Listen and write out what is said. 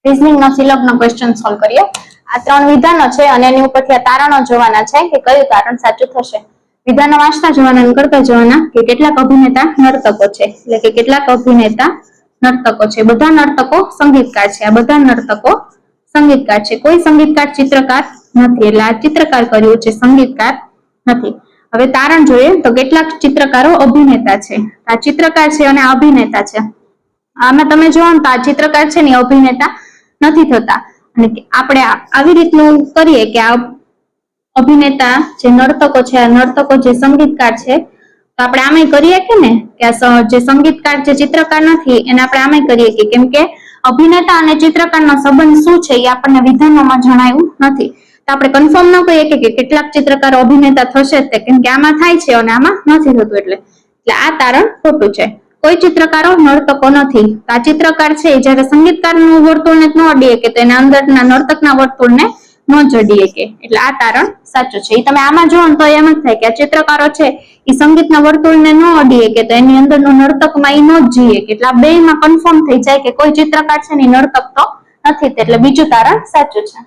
રીઝનિંગનો સિલબનો question solve કરીએ. આ 3 વિધાનો છે અને એની ઉપરથી આ તારણો જોવાના છે કે કયું તારણ સાચું થશે. વિધાનો વાંચતા જવાના અને કરતા જવાના કે કેટલાક અભિનેતા નર્તકો છે, એટલે કે કેટલાક અભિનેતા નર્તકો છે. બધા નર્તકો સંગીતકાર છે. આ બધા નર્તકો સંગીતકાર છે. કોઈ સંગીતકાર ચિત્રકાર નથી, એટલે આ ચિત્રકાર કર્યું છે, સંગીતકાર નથી. હવે તારણ જોઈએ તો કેટલાક ચિત્રકારો અભિનેતા છે. આ ચિત્રકાર છે અને આ અભિનેતા છે. આમાં તમે જોવો ને તો આ ચિત્રકાર છે ને અભિનેતા નથી થતા, અને આપણે આવી રીતનું કરીએ કે આ અભિનેતા જે નર્તકો છે, આ નર્તકો જે સંગીતકાર છે, તો આપણે આમાં કરીએ કે ને કે આ જે સંગીતકાર જે ચિત્રકાર નથી એને આપણે આમાં કરીએ કે કેમ કે અભિનેતા અને ચિત્રકારનો સંબંધ શું છે એ આપણને વિધાનોમાં જણાવ્યું નથી. તો આપણે કન્ફર્મ ન કહીએ કે કેટલાક ચિત્રકારો અભિનેતા થશે જ, કેમ કે આમાં થાય છે અને આમાં નથી થતું. એટલે આ તારણ ખોટું છે. કોઈ ચિત્રકારો નર્તકો નથી. આ ચિત્રકાર છે જયારે સંગીતકારનું વર્તુળને ન અડીએ કે તો એના અંદરના નર્તકના વર્તુળને ન જડીએ કે, એટલે આ તારણ સાચું છે. એ તમે આમાં જોવો તો એમ જ થાય કે આ ચિત્રકારો છે એ સંગીતના વર્તુળને ન અડીએ કે તો એની અંદરનું નર્તકમાં એ ન જીએ કે, એટલે આ બેયમાં કન્ફર્મ થઈ જાય કે કોઈ ચિત્રકાર છે ને નર્તક તો નથી, એટલે બીજું તારણ સાચું છે.